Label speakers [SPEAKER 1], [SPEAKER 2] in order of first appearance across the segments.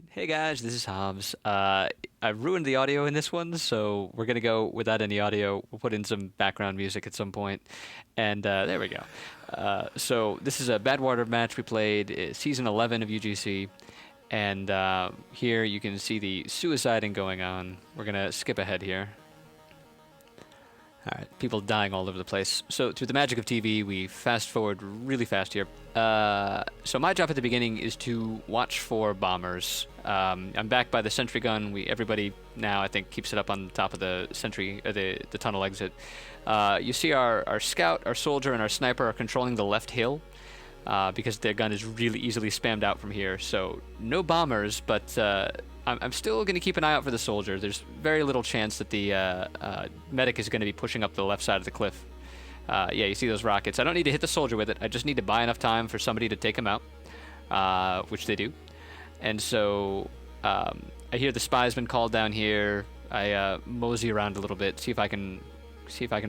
[SPEAKER 1] Hey guys, this is Hobbs. I ruined the audio in this one, so we're gonna go without any audio. We'll put in some background music at some point, and there we go. So this is a Bad Water match we played season 11 of UGC, and here you can see the suiciding going on. We're gonna skip ahead here. All right, people dying all over the place. So through the magic of TV, we fast forward really fast here. So my job at the beginning is to watch for bombers. I'm back by the sentry gun. Everybody now, I think, keeps it up on top of the sentry, the tunnel exit. You see our scout, our soldier, and our sniper are controlling the left hill because their gun is really easily spammed out from here. So no bombers, but I'm still going to keep an eye out for the soldier. There's very little chance that the medic is going to be pushing up the left side of the cliff. Yeah, you see those rockets. I don't need to hit the soldier with it. I just need to buy enough time for somebody to take him out, which they do. And so I hear the spy's been called down here. I mosey around a little bit, see if I can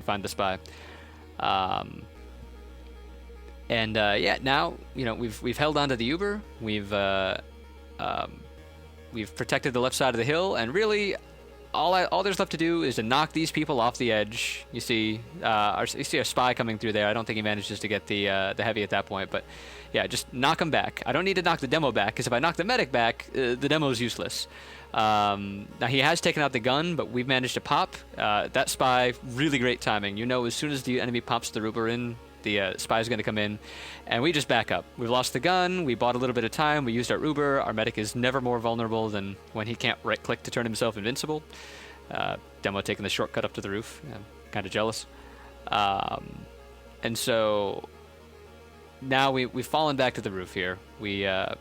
[SPEAKER 1] find the spy. Yeah, now we've held on to the Uber. We've protected the left side of the hill, and really, all there's left to do is to knock these people off the edge. You see our spy coming through there. I don't think he manages to get the heavy at that point, but yeah, just knock him back. I don't need to knock the demo back, because if I knock the medic back, the demo's useless. Now he has taken out the gun, but we've managed to pop. That spy, really great timing. As soon as the enemy pops the Ruber in, the spy's going to come in, and we just back up. We've lost the gun, we bought a little bit of time, we used our Uber. Our medic is never more vulnerable than when he can't right-click to turn himself invincible. Demo taking the shortcut up to the roof. I'm kind of jealous. And so now we've fallen back to the roof here. The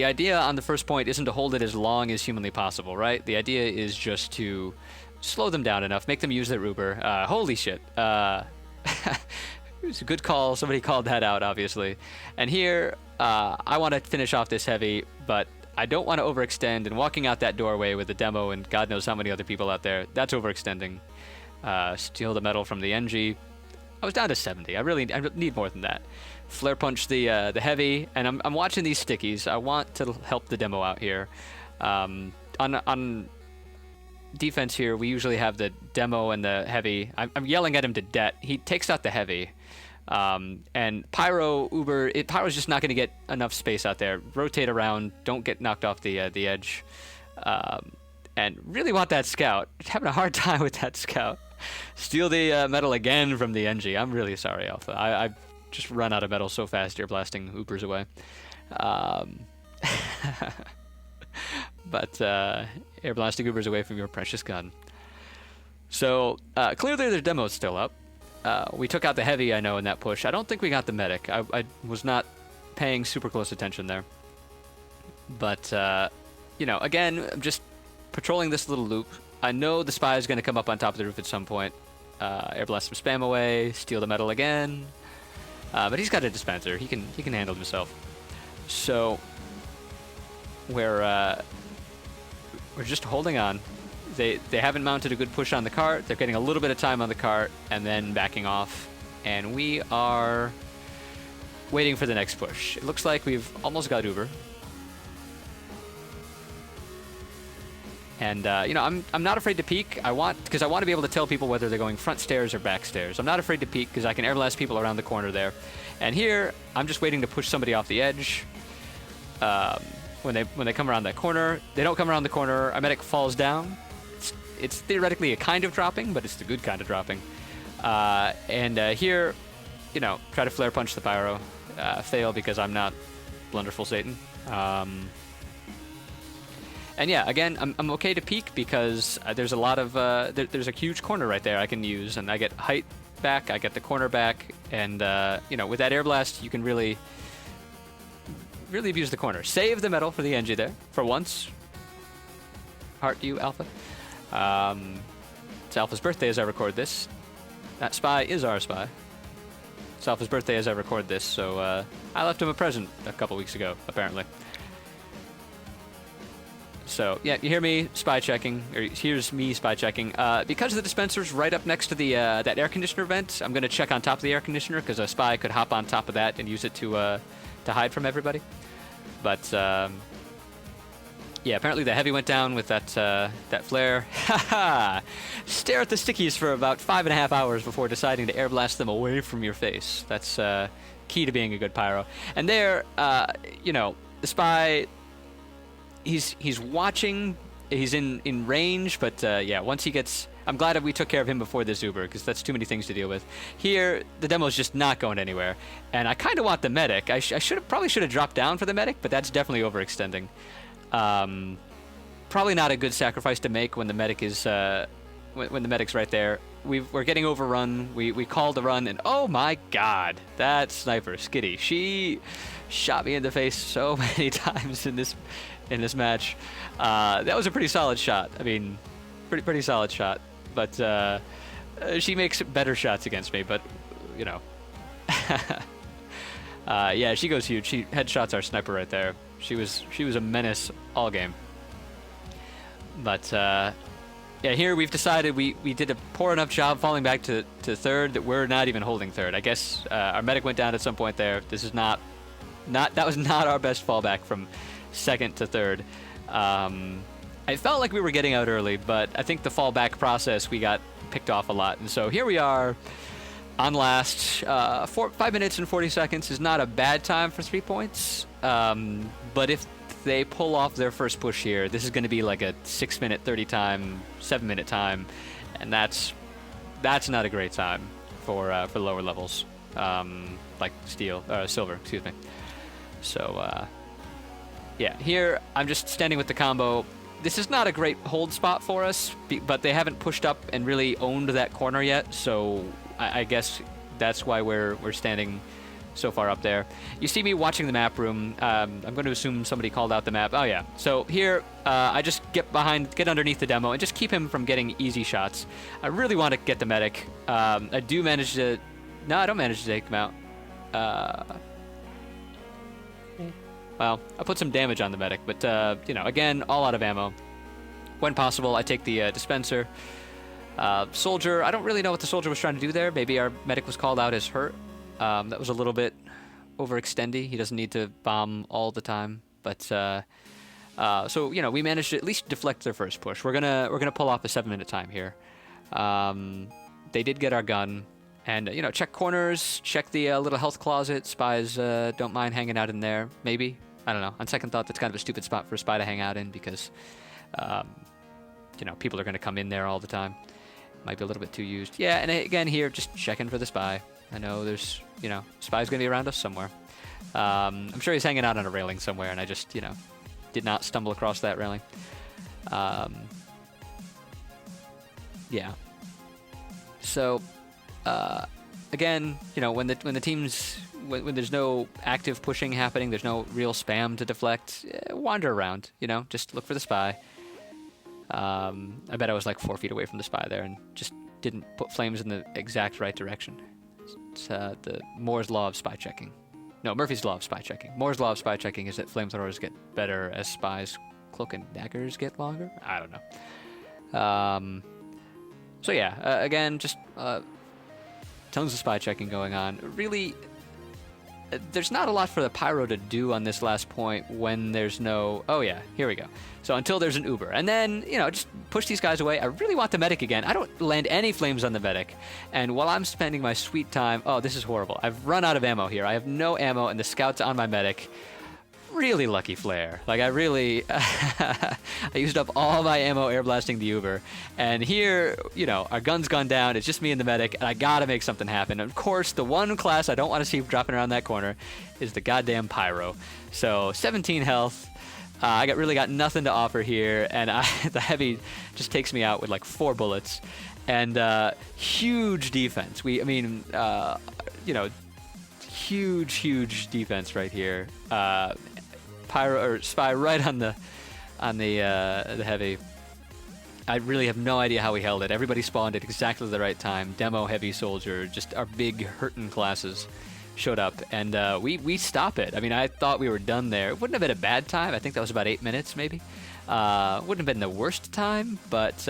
[SPEAKER 1] idea on the first point isn't to hold it as long as humanly possible, right? The idea is just to slow them down enough, make them use their Uber. Holy shit. It was a good call. Somebody called that out, obviously. And here, I want to finish off this heavy, but I don't want to overextend, and walking out that doorway with the demo and God knows how many other people out there, that's overextending. Steal the metal from the NG. I was down to 70. I need more than that. Flare punch the heavy, and I'm watching these stickies. I want to help the demo out here. On defense here, we usually have the demo and the heavy. I'm yelling at him to debt. He takes out the heavy. And Pyro, Pyro's just not going to get enough space out there. Rotate around. Don't get knocked off the edge. And really want that scout. Having a hard time with that scout. Steal the metal again from the NG. I'm really sorry, Alpha. I've just run out of metal so fast. You're blasting Ubers away. But air blasting Ubers away from your precious gun. So clearly their demo's still up. We took out the heavy, I know, in that push. I don't think we got the medic. I was not paying super close attention there. But, again, I'm just patrolling this little loop. I know the spy is going to come up on top of the roof at some point. Air blast some spam away, steal the metal again. But he's got a dispenser. He can handle himself. So we're just holding on. They haven't mounted a good push on the cart. They're getting a little bit of time on the cart and then backing off. And we are waiting for the next push. It looks like we've almost got Uber. And I'm not afraid to peek. Because I want to be able to tell people whether they're going front stairs or back stairs. I'm not afraid to peek because I can air blast people around the corner there. And here I'm just waiting to push somebody off the edge. When they come around that corner, they don't come around the corner. Our medic falls down. It's theoretically a kind of dropping, but it's the good kind of dropping. Here, try to flare punch the Pyro. Fail because I'm not Blunderful Satan. And yeah, again, I'm okay to peek because there's a lot of there's a huge corner right there I can use, and I get height back, I get the corner back, and with that air blast, you can really abuse the corner. Save the metal for the NG there for once. Heart you, Alpha. It's Alpha's birthday as I record this. That spy is our spy. It's Alpha's birthday as I record this, so I left him a present a couple weeks ago, apparently. So, yeah, you hear me spy checking, or here's me spy checking. Because the dispenser's right up next to the that air conditioner vent, I'm going to check on top of the air conditioner, because a spy could hop on top of that and use it to hide from everybody. But yeah, apparently the heavy went down with that flare. Haha! Stare at the stickies for about 5.5 hours before deciding to air blast them away from your face. That's key to being a good pyro. And there, you know, the spy, he's watching, he's in range, but yeah, once he gets, I'm glad that we took care of him before this Uber, because that's too many things to deal with. Here, the demo's just not going anywhere, and I kind of want the medic. I probably should have dropped down for the medic, but that's definitely overextending. Probably not a good sacrifice to make when the medic is when the medic's right there. We're getting overrun. We called the run, and oh my god, that sniper Skitty, she shot me in the face so many times in this match. That was a pretty solid shot. I mean, pretty solid shot. But she makes better shots against me. But you know, yeah, she goes huge. She headshots our sniper right there. She was a menace all game. But yeah, here we've decided we did a poor enough job falling back to third that we're not even holding third. I guess our medic went down at some point there. This is that was not our best fallback from second to third. I felt like we were getting out early, but I think the fallback process, we got picked off a lot. And so here we are on last. 5 minutes and 40 seconds is not a bad time for 3 points. But if they pull off their first push here, this is going to be like a 6 minute 30 time, 7 minute time, and that's not a great time for lower levels, like silver, excuse me. So yeah, here I'm just standing with the combo. This is not a great hold spot for us, but they haven't pushed up and really owned that corner yet, so I guess that's why we're standing so far up there. You see me watching the map room. I'm going to assume somebody called out the map. Oh yeah. So here, I just get underneath the demo and just keep him from getting easy shots. I really want to get the medic. I do manage to. No, I don't manage to take him out. Well, I put some damage on the medic, but you know, again, all out of ammo. When possible, I take the dispenser. Soldier. I don't really know what the soldier was trying to do there. Maybe our medic was called out as hurt. That was a little bit overextendy. He doesn't need to bomb all the time, but so you know, we managed to at least deflect their first push. We're gonna pull off a 7 minute time here. They did get our gun, and you know, check corners, check the little health closet. Spies don't mind hanging out in there. Maybe, I don't know. On second thought, that's kind of a stupid spot for a spy to hang out in because you know, people are gonna come in there all the time. Might be a little bit too used. Yeah, and again here, just checking for the spy. I know there's, you know, spy's going to be around us somewhere. I'm sure he's hanging out on a railing somewhere, and I just, you know, did not stumble across that railing. Yeah. So, again, you know, when the teams, when there's no active pushing happening, there's no real spam to deflect, wander around, you know, just look for the spy. I bet I was like 4 feet away from the spy there and just didn't put flames in the exact right direction. It's the Moore's law of spy checking. No, Murphy's law of spy checking. Moore's law of spy checking is that flamethrowers get better as spies' cloak and daggers get longer. I don't know. So yeah, again, just tons of spy checking going on. Really, there's not a lot for the pyro to do on this last point when there's no. Oh yeah, here we go. So until there's an Uber, and then, you know, just push these guys away. I really want the medic again. I don't land any flames on the medic, and while I'm spending my sweet time, oh, this is horrible. I've run out of ammo here. I have no ammo, and the scout's on my medic. Really lucky flare. Like, I really, I used up all my ammo air blasting the Uber, and here, you know, our gun's gone down. It's just me and the medic, and I gotta make something happen. And of course, the one class I don't want to see dropping around that corner is the goddamn pyro. So 17 health. I really got nothing to offer here, and the heavy just takes me out with like 4 bullets, and huge defense. I mean, you know, huge defense right here. Pyro or spy right on the heavy. I really have no idea how we held it. Everybody spawned at exactly the right time. Demo, heavy, soldier, just our big hurtin' classes showed up, and we stop it. I mean, I thought we were done there. It wouldn't have been a bad time. I think that was about 8 minutes, maybe. Wouldn't have been the worst time, but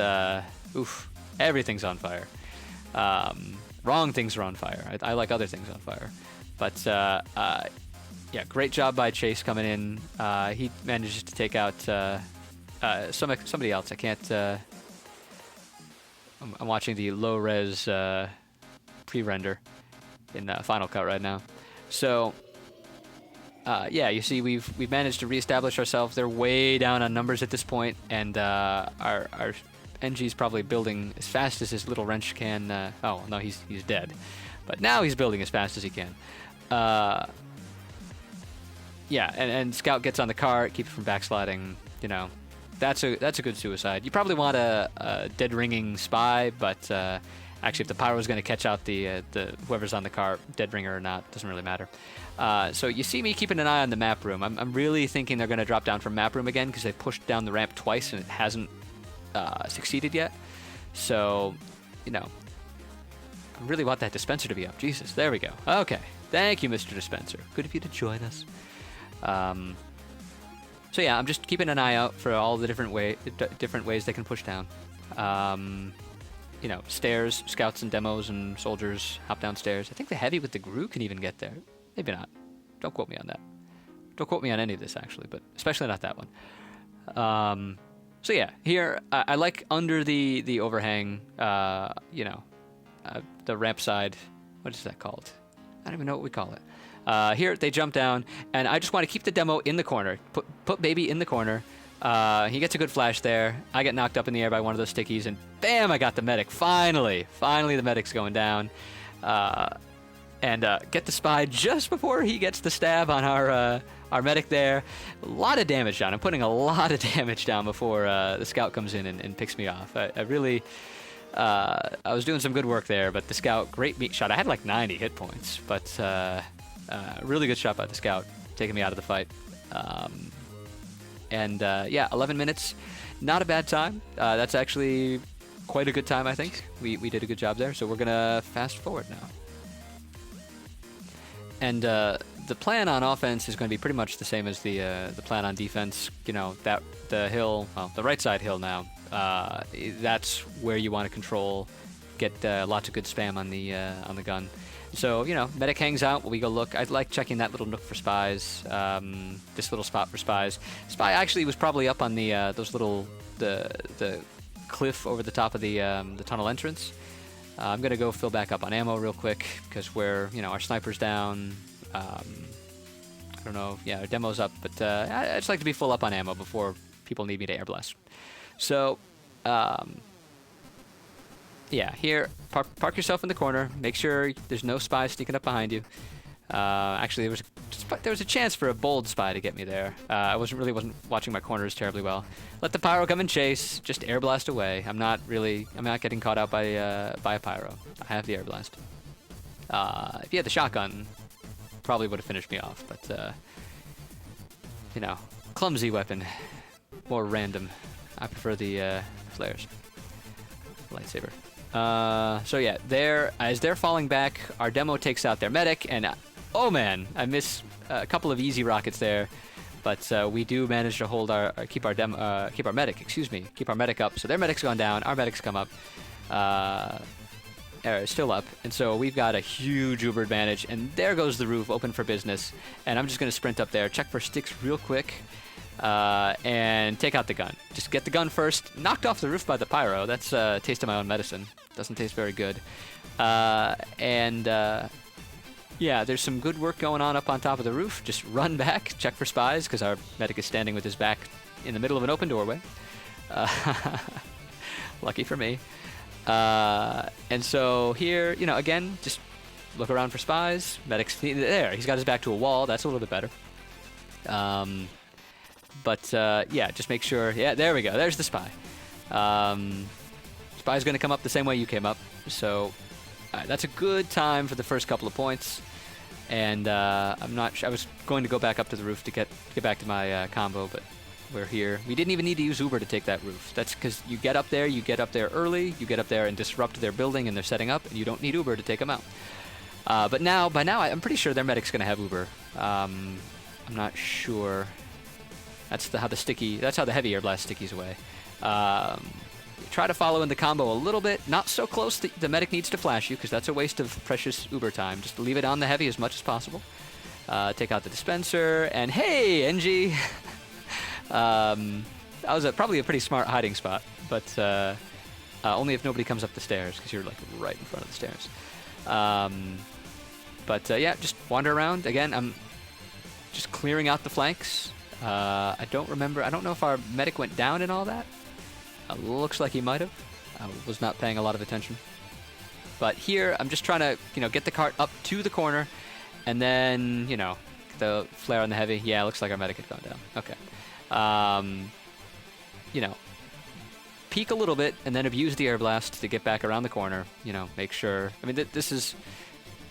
[SPEAKER 1] oof, everything's on fire. Wrong things are on fire. I like other things on fire, but yeah, great job by Chase coming in. He manages to take out somebody else. I can't. I'm watching the low-res pre-render in Final Cut right now. So, yeah, you see, we've managed to reestablish ourselves. They're way down on numbers at this point, and our NG's probably building as fast as his little wrench can. Oh no, he's dead, but now he's building as fast as he can. Yeah, and Scout gets on the cart, keeps from backsliding. You know, that's a good suicide. You probably want a dead ringing spy, but actually, if the pyro is going to catch out the whoever's on the cart, dead ringer or not, doesn't really matter. So you see me keeping an eye on the map room. I'm really thinking they're going to drop down from map room again because they pushed down the ramp twice and it hasn't succeeded yet. So, you know, I really want that dispenser to be up. Jesus, there we go. Okay, thank you, Mr. Dispenser. Good of you to join us. So yeah, I'm just keeping an eye out for all the different ways they can push down. You know, stairs, scouts and demos and soldiers hop downstairs. I think the heavy with the Gru can even get there. Maybe not. Don't quote me on that. Don't quote me on any of this, actually, but especially not that one. So yeah, here, I like under the overhang, you know, the ramp side. What is that called? I don't even know what we call it. Here, they jump down, and I just want to keep the demo in the corner. Put baby in the corner. He gets a good flash there. I get knocked up in the air by one of those stickies, and bam, I got the medic. Finally the medic's going down. And get the spy just before he gets the stab on our medic there. A lot of damage down. I'm putting a lot of damage down before the scout comes in and picks me off. I really... I was doing some good work there, but the scout, great meat shot. I had like 90 hit points, but really good shot by the scout, taking me out of the fight. Yeah, 11 minutes, not a bad time. That's actually quite a good time, I think. We did a good job there, so we're going to fast forward now. And the plan on offense is going to be pretty much the same as the plan on defense. You know, that the hill, well, the right side hill now, that's where you want to control, get lots of good spam on the gun. So, you know, medic hangs out while we go look. I like checking that little nook for spies, this little spot for spies. Spy actually was probably up on the those little, the cliff over the top of the tunnel entrance. I'm going to go fill back up on ammo real quick because we're, you know, our sniper's down. I don't know, yeah, our demo's up, but I just like to be full up on ammo before people need me to air blast. So, yeah, here, park yourself in the corner. Make sure there's no spies sneaking up behind you. Actually, there was a chance for a bold spy to get me there. I wasn't watching my corners terribly well. Let the pyro come and chase. Just air blast away. I'm not getting caught out by a pyro. I have the air blast. If you had the shotgun, probably would have finished me off. But you know, clumsy weapon, more random. I prefer the flares. Lightsaber. So yeah, as they're falling back, our demo takes out their medic, and oh man, I miss a couple of easy rockets there, but we do manage to hold keep our medic up. So their medic's gone down, our medic's come up, still up, and so we've got a huge Uber advantage. And there goes the roof, open for business. And I'm just gonna sprint up there, check for sticks real quick. And take out the gun. Just get the gun first. Knocked off the roof by the pyro. That's a taste of my own medicine. Doesn't taste very good. Yeah, there's some good work going on up on top of the roof. Just run back, check for spies, because our medic is standing with his back in the middle of an open doorway. Lucky for me. And so here, you know, again, just look around for spies. Medic's there. He's got his back to a wall. That's a little bit better. But yeah, just make sure. Yeah, there we go. There's the spy. Spy's going to come up the same way you came up. So that's a good time for the first couple of points. And I'm not sure. I was going to go back up to the roof to get back to my combo, but we're here. We didn't even need to use Uber to take that roof. That's because you get up there early, you get up there and disrupt their building and they're setting up, and you don't need Uber to take them out. But by now, I'm pretty sure their medic's going to have Uber. I'm not sure. That's how the heavy air blast stickies away. Try to follow in the combo a little bit. Not so close that the medic needs to flash you, because that's a waste of precious Uber time. Just leave it on the heavy as much as possible. take out the dispenser, and hey, NG! That was probably a pretty smart hiding spot, but only if nobody comes up the stairs, because you're like right in front of the stairs. Yeah, just wander around. Again, I'm just clearing out the flanks. I don't know if our medic went down in all that. Looks like he might have. I was not paying a lot of attention. But here, I'm just trying to, get the cart up to the corner, and then, the flare on the heavy. Yeah, looks like our medic had gone down. Okay. Peek a little bit, and then abuse the air blast to get back around the corner. Make sure. I mean, this is.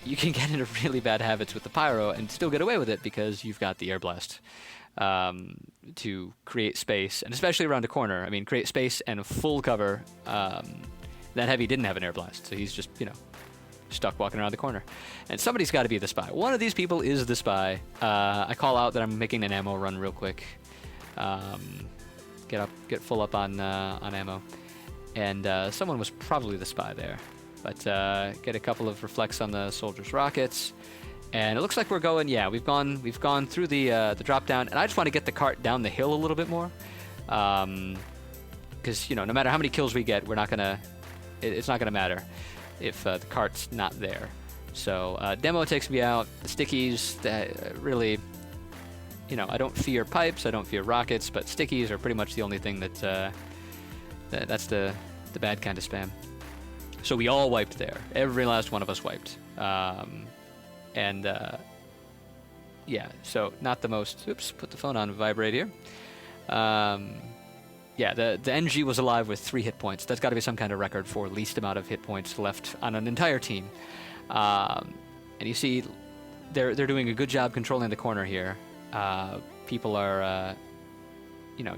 [SPEAKER 1] You can get into really bad habits with the pyro and still get away with it because you've got the air blast to create space, and especially around a corner. I mean, create space and full cover. That heavy didn't have an air blast, so he's just, stuck walking around the corner. And somebody's got to be the spy. One of these people is the spy. I call out that I'm making an ammo run real quick. Get full up on ammo. And someone was probably the spy there. But get a couple of reflects on the soldiers' rockets. And it looks like we're going, yeah, we've gone through the drop down, and I just want to get the cart down the hill a little bit more. Because, no matter how many kills we get, it's not gonna matter if the cart's not there. So demo takes me out. The stickies, that really, I don't fear pipes, I don't fear rockets, but stickies are pretty much the only thing that's the bad kind of spam. So we all wiped there. Every last one of us wiped. Yeah, so not the most. Oops, put the phone on vibrate here. Yeah, the NG was alive with 3 hit points. That's got to be some kind of record for least amount of hit points left on an entire team. And you see, they're doing a good job controlling the corner here. People are,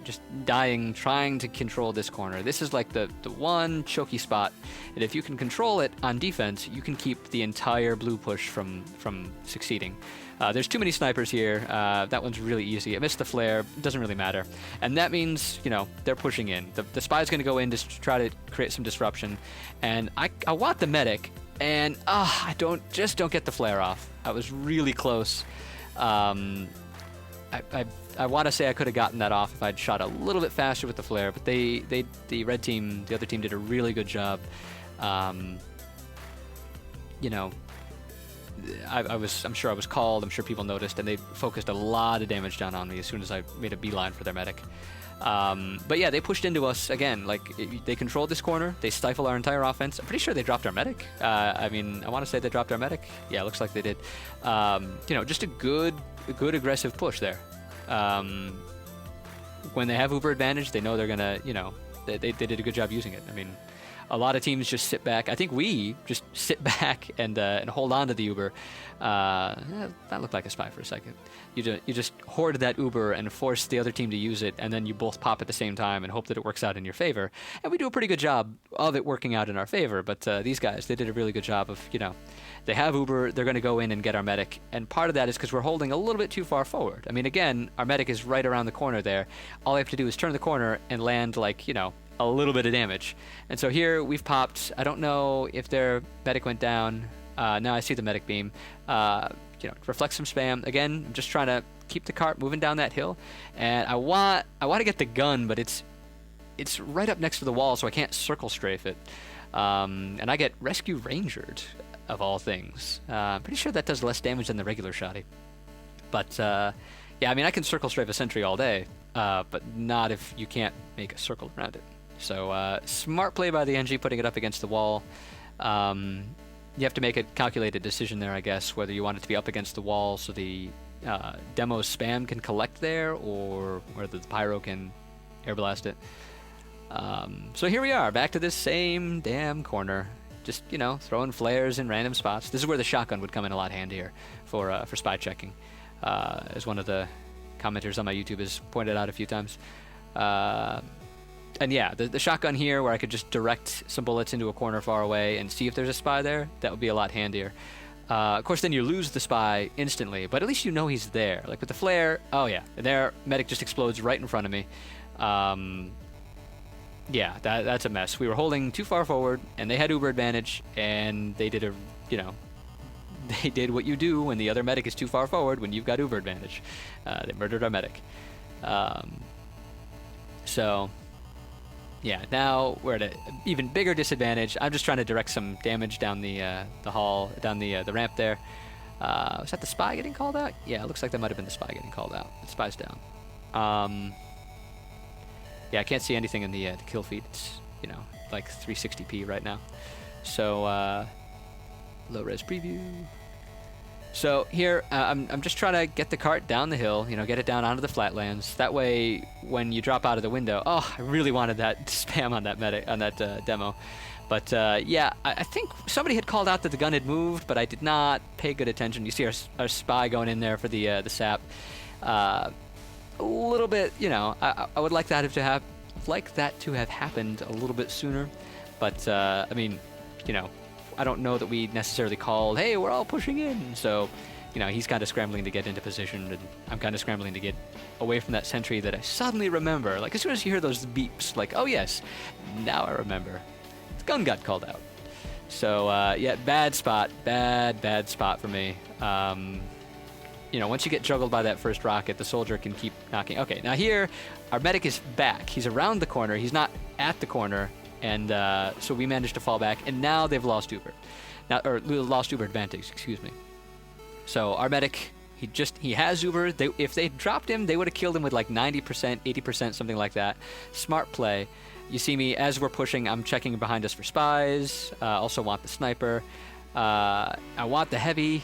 [SPEAKER 1] just dying, trying to control this corner. This is like the one choky spot, and if you can control it on defense, you can keep the entire blue push from succeeding. There's too many snipers here. That one's really easy. I missed the flare. Doesn't really matter. And that means, they're pushing in. The spy's going to go in to try to create some disruption. And I want the medic, and I don't get the flare off. I was really close. I want to say I could have gotten that off if I'd shot a little bit faster with the flare, but the red team, the other team, did a really good job. I'm sure I was called. I'm sure people noticed, and they focused a lot of damage down on me as soon as I made a beeline for their medic. But yeah, they pushed into us again. Like, they controlled this corner. They stifled our entire offense. I'm pretty sure they dropped our medic. I want to say they dropped our medic. Yeah, looks like they did. Just a good aggressive push there. When they have Uber advantage, they know they're gonna, they did a good job using it. I mean, a lot of teams just sit back. I think we just sit back and hold on to the Uber. That looked like a spy for a second. You just hoard that Uber and force the other team to use it, and then you both pop at the same time and hope that it works out in your favor. And we do a pretty good job of it working out in our favor. But these guys, they did a really good job of, they have Uber, they're going to go in and get our medic. And part of that is because we're holding a little bit too far forward. I mean, again, our medic is right around the corner there. All I have to do is turn the corner and land, like, a little bit of damage. And so here we've popped. I don't know if their medic went down. Now I see the medic beam. Reflect some spam. Again, I'm just trying to keep the cart moving down that hill. And I want to get the gun, but it's right up next to the wall, so I can't circle strafe it. And I get rescue rangered, of all things. I'm pretty sure that does less damage than the regular shotty. But yeah, I mean, I can circle strafe a sentry all day, but not if you can't make a circle around it. So smart play by the NG, putting it up against the wall. You have to make a calculated decision there, I guess, whether you want it to be up against the wall so the demo spam can collect there, or whether the pyro can air blast it. So here we are, back to this same damn corner. Just, throwing flares in random spots. This is where the shotgun would come in a lot handier for spy checking, as one of the commenters on my YouTube has pointed out a few times. And yeah, the shotgun here, where I could just direct some bullets into a corner far away and see if there's a spy there, that would be a lot handier. Of course, then you lose the spy instantly, but at least you know he's there. Like with the flare, oh yeah, their medic just explodes right in front of me. Yeah, that's a mess. We were holding too far forward, and they had Uber advantage, and they did a, they did what you do when the other medic is too far forward when you've got Uber advantage. They murdered our medic. So, yeah, now we're at an even bigger disadvantage. I'm just trying to direct some damage down the hall, down the ramp there. Was that the spy getting called out? Yeah, it looks like that might have been the spy getting called out. The spy's down. Yeah, I can't see anything in the kill feed. It's, you know, like 360p right now. So, low-res preview. So here, I'm just trying to get the cart down the hill, you know, get it down onto the flatlands. That way, when you drop out of the window, oh, I really wanted that spam on that demo. But yeah, I think somebody had called out that the gun had moved, but I did not pay good attention. You see our spy going in there for the sap. A little bit, you know, I would like that to have happened a little bit sooner. But I mean, you know, I don't know that we necessarily called, hey, we're all pushing in. So, you know, he's kind of scrambling to get into position, and I'm kind of scrambling to get away from that sentry that I suddenly remember. Like, as soon as you hear those beeps, like, oh, yes, now I remember. The gun got called out. So, yeah, bad spot for me. You know, once you get juggled by that first rocket, the soldier can keep knocking. Okay, now here, our medic is back. He's around the corner. He's not at the corner. And so we managed to fall back, and now they've lost Uber. Or lost Uber advantage, excuse me. So our medic, he has Uber. If they dropped him, they would have killed him with like 90%, 80%, something like that. Smart play. You see me, as we're pushing, I'm checking behind us for spies. Also want the sniper. I want the heavy.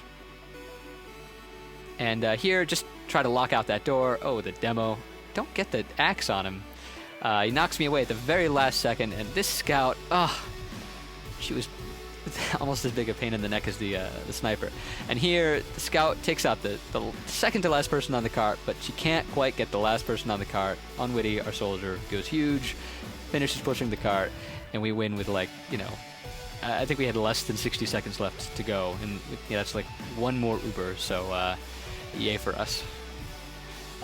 [SPEAKER 1] And here, just try to lock out that door. Oh, the demo. Don't get the axe on him. He knocks me away at the very last second, and this scout, she was almost as big a pain in the neck as the sniper. And here, the scout takes out the second to last person on the cart, but she can't quite get the last person on the cart. Unwitty, our soldier, goes huge, finishes pushing the cart, and we win with, like, you know, I think we had less than 60 seconds left to go, and yeah, that's like one more Uber, so yay for us.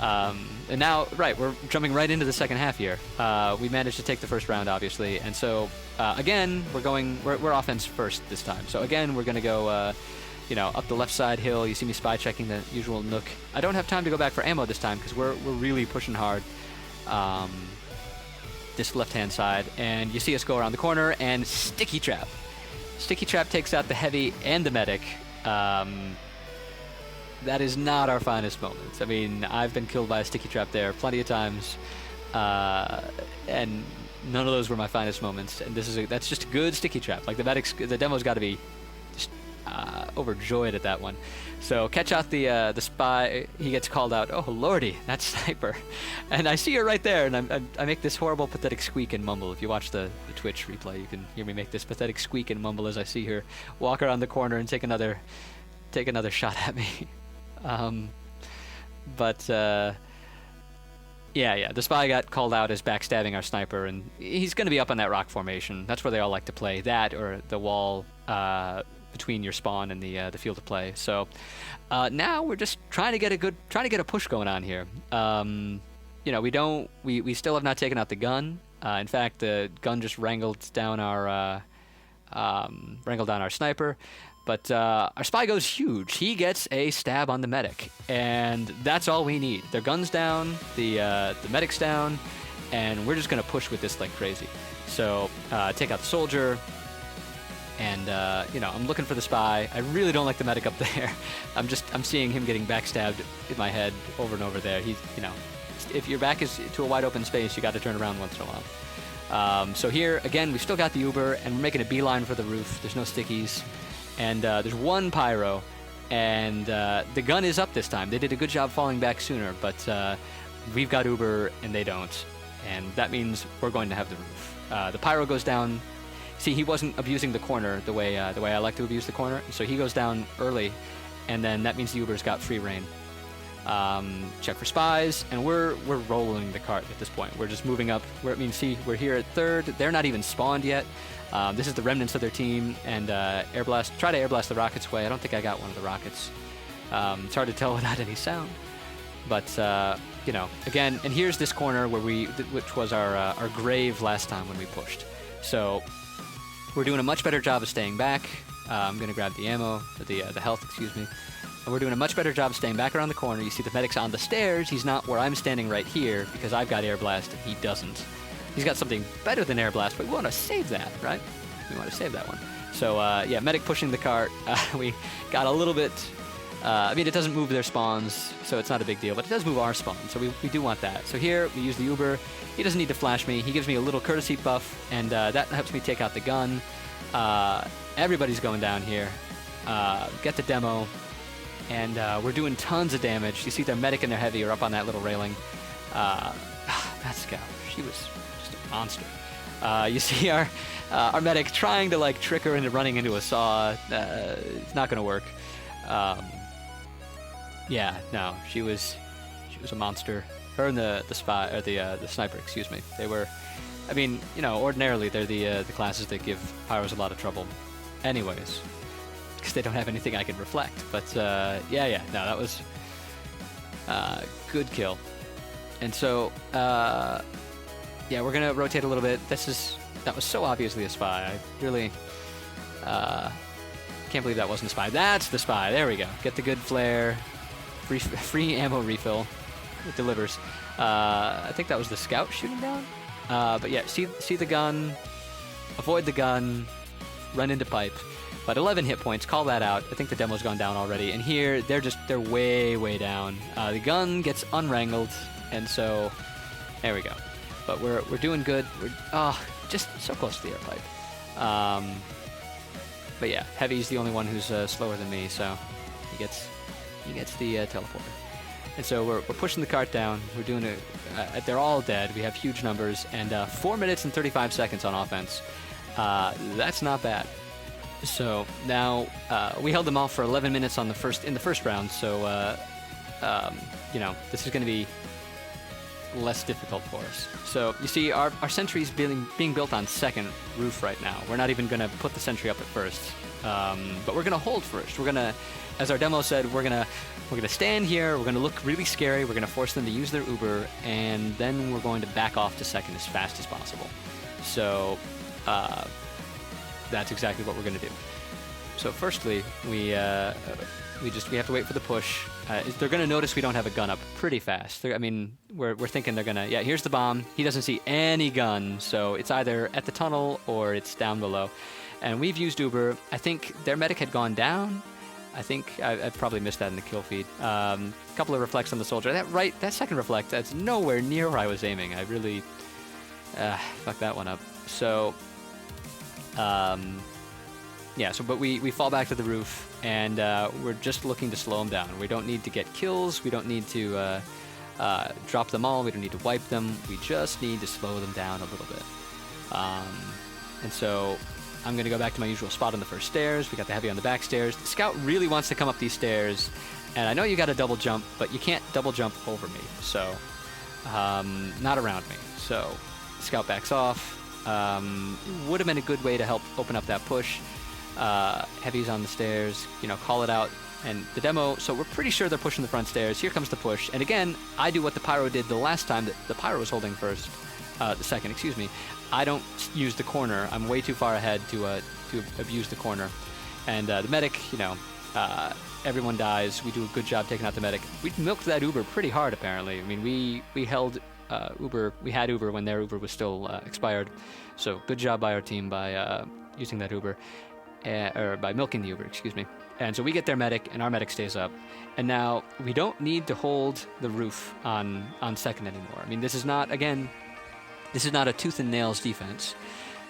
[SPEAKER 1] And now, right, we're jumping right into the second half here. We managed to take the first round, obviously, and so again, we're offense first this time. So again, we're gonna go, you know, up the left side hill. You see me spy checking the usual nook. I don't have time to go back for ammo this time because we're really pushing hard. This left-hand side, and you see us go around the corner and sticky trap. Sticky trap takes out the heavy and the medic. That is not our finest moments. I mean, I've been killed by a sticky trap there plenty of times, and none of those were my finest moments. And that's just a good sticky trap. Like the demo's got to be just overjoyed at that one. So catch out the spy. He gets called out. Oh lordy, that sniper! And I see her right there, and I make this horrible, pathetic squeak and mumble. If you watch the Twitch replay, you can hear me make this pathetic squeak and mumble as I see her walk around the corner and take another shot at me. Yeah, the spy got called out as backstabbing our sniper, and he's going to be up on that rock formation. That's where they all like to play, that or the wall between your spawn and the field of play. So now we're just trying to get a push going on here. You know, we still have not taken out the gun. In fact, the gun just wrangled down our sniper. But our spy goes huge. He gets a stab on the medic, and that's all we need. Their gun's down, the medic's down, and we're just gonna push with this like crazy. So take out the soldier, and you know, I'm looking for the spy. I really don't like the medic up there. I'm seeing him getting backstabbed in my head over and over there. He's, you know, if your back is to a wide open space, you got to turn around once in a while. So here again, we've still got the Uber, and we're making a beeline for the roof. There's no stickies. And there's one pyro, and the gun is up this time. They did a good job falling back sooner, but we've got Uber and they don't, and that means we're going to have the roof. The pyro goes down. See, he wasn't abusing the corner the way I like to abuse the corner, so he goes down early, and then that means the Uber's got free reign. Check for spies, and we're rolling the cart at this point. We're just moving up. See, we're here at third. They're not even spawned yet. This is the remnants of their team, and try to air blast the rockets away. I don't think I got one of the rockets. It's hard to tell without any sound. But, you know, again, and here's this corner which was our grave last time when we pushed. So we're doing a much better job of staying back. I'm going to grab the ammo, the health, excuse me. And we're doing a much better job staying back around the corner. You see the medic's on the stairs. He's not where I'm standing right here because I've got Air Blast and he doesn't. He's got something better than Air Blast, but we want to save that, right? We want to save that one. So, yeah, medic pushing the cart. We got a little bit... I mean, it doesn't move their spawns, so it's not a big deal, but it does move our spawn, so we do want that. So here, we use the Uber. He doesn't need to flash me. He gives me a little courtesy buff, and that helps me take out the gun. Everybody's going down here. Get the demo, and we're doing tons of damage. You see their medic and their heavy are up on that little railing. That scout, she was just a monster. You see our medic trying to, like, trick her into running into a saw. It's not going to work. Yeah, no, she was a monster. Her and the spy, or the sniper, excuse me. They were, I mean, you know, ordinarily they're the classes that give pyros a lot of trouble, anyways, because they don't have anything I can reflect. But yeah, no, that was good kill. And so yeah, we're gonna rotate a little bit. That was so obviously a spy. I really can't believe that wasn't a spy. That's the spy. There we go. Get the good flare. Free ammo refill. It delivers. I think that was the scout shooting down. But yeah, see the gun. Avoid the gun. Run into pipe. But 11 hit points. Call that out. I think the demo's gone down already. And here, they're way down. The gun gets unwrangled. And so, there we go. But we're doing good. We're just so close to the air pipe. But yeah, Heavy's the only one who's slower than me, so he gets the teleporter. And so we're pushing the cart down. We're doing it. They're all dead. We have huge numbers, and 4 minutes and 35 seconds on offense. That's not bad. So now we held them off for 11 minutes in the first round. So you know, this is going to be less difficult for us. So you see our sentry's being built on second roof right now. We're not even going to put the sentry up at first, but we're going to hold first. We're going to, as our demo said, we're going to stand here. We're going to look really scary. We're going to force them to use their Uber, and then we're going to back off to second as fast as possible. So that's exactly what we're going to do. So firstly, we have to wait for the push. They're going to notice we don't have a gun up pretty fast. I mean, we're thinking they're going to... Yeah, here's the bomb. He doesn't see any gun, so it's either at the tunnel or it's down below. And we've used Uber. I think their medic had gone down. I think I've probably missed that in the kill feed. A couple of reflects on the soldier. That second reflect, that's nowhere near where I was aiming. I really fucked that one up. So, yeah, but we fall back to the roof, and we're just looking to slow them down. We don't need to get kills. We don't need to drop them all. We don't need to wipe them. We just need to slow them down a little bit. And so I'm going to go back to my usual spot on the first stairs. We got the heavy on the back stairs. The scout really wants to come up these stairs, and I know you got to double jump, but you can't double jump over me, so not around me. So the scout backs off. Would have been a good way to help open up that push. Heavy's on the stairs, you know, call it out. And the demo, so we're pretty sure they're pushing the front stairs. Here comes the push. And again, I do what the Pyro did the last time that the Pyro was holding first. The second, excuse me. I don't use the corner. I'm way too far ahead to abuse the corner. And the medic, you know, everyone dies. We do a good job taking out the medic. We milked that Uber pretty hard, apparently. I mean, we held Uber. We had Uber when their Uber was still expired. So good job by our team by using that Uber. Or by milking the Uber, excuse me. And so we get their medic, and our medic stays up. And now we don't need to hold the roof on second anymore. I mean, this is not a tooth and nails defense.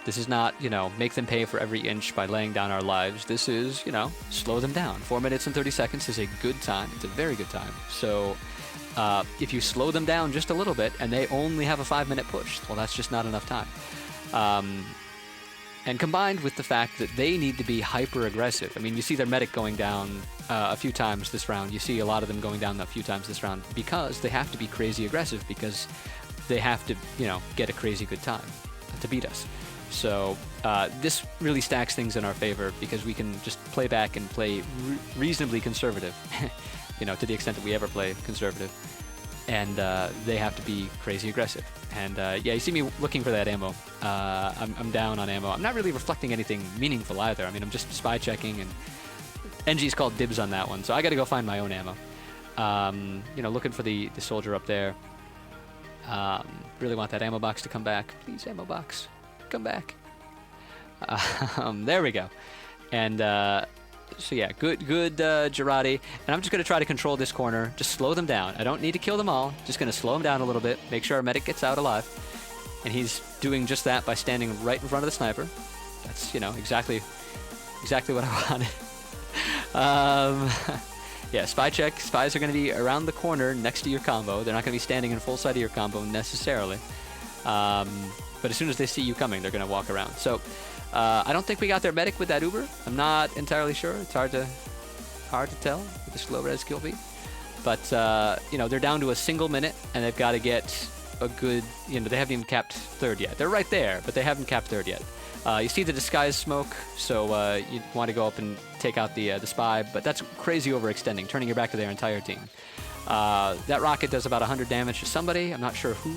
[SPEAKER 1] This is not, you know, make them pay for every inch by laying down our lives. This is, you know, slow them down. 4 minutes and 30 seconds is a good time. It's a very good time. So if you slow them down just a little bit, and they only have a 5-minute push, well, that's just not enough time. And combined with the fact that they need to be hyper-aggressive. I mean, you see their medic going down a few times this round. You see a lot of them going down a few times this round because they have to be crazy aggressive, because they have to, you know, get a crazy good time to beat us. So this really stacks things in our favor, because we can just play back and play reasonably conservative, you know, to the extent that we ever play conservative. And they have to be crazy aggressive. And yeah, you see me looking for that ammo. I'm down on ammo. I'm not really reflecting anything meaningful either. I mean, I'm just spy checking, and NG's called dibs on that one, so I got to go find my own ammo. You know, looking for the soldier up there. Really want that ammo box to come back. Please, ammo box, come back. There we go. And so yeah, good Girardi. And I'm just going to try to control this corner. Just slow them down. I don't need to kill them all. Just going to slow them down a little bit. Make sure our medic gets out alive. And he's doing just that by standing right in front of the sniper. That's, you know, exactly what I wanted. Yeah, spy check. Spies are going to be around the corner next to your combo. They're not going to be standing in full sight of your combo necessarily. But as soon as they see you coming, they're going to walk around. So I don't think we got their medic with that Uber. I'm not entirely sure. It's hard to tell with the slow res kill feed. But you know, they're down to a single minute, and they've got to get a good. You know, they haven't even capped third yet. They're right there, but they haven't capped third yet. You see the disguise smoke, so you want to go up and take out the spy, but that's crazy overextending, turning your back to their entire team. That rocket does about 100 damage to somebody. I'm not sure who,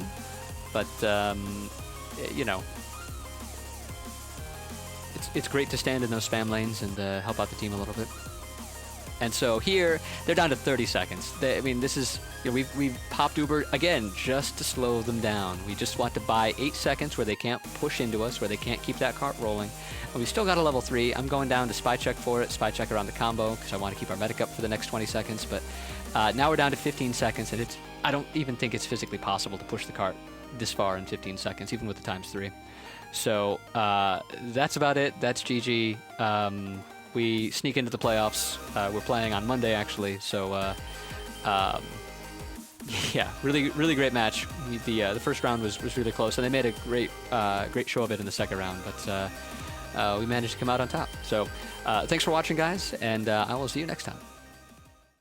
[SPEAKER 1] but you know, it's great to stand in those spam lanes and help out the team a little bit. And so here, they're down to 30 seconds. I mean, this is, you know, we've popped Uber, again, just to slow them down. We just want to buy 8 seconds where they can't push into us, where they can't keep that cart rolling. And we still got a level 3. I'm going down to spy check for it, spy check around the combo, because I want to keep our medic up for the next 20 seconds. But now we're down to 15 seconds, and I don't even think it's physically possible to push the cart this far in 15 seconds, even with the ×3. So that's about it. That's GG. We sneak into the playoffs. We're playing on Monday, actually. So, yeah, really great match. The first round was really close, and they made a great show of it in the second round. But we managed to come out on top. So, thanks for watching, guys, and I will see you next time.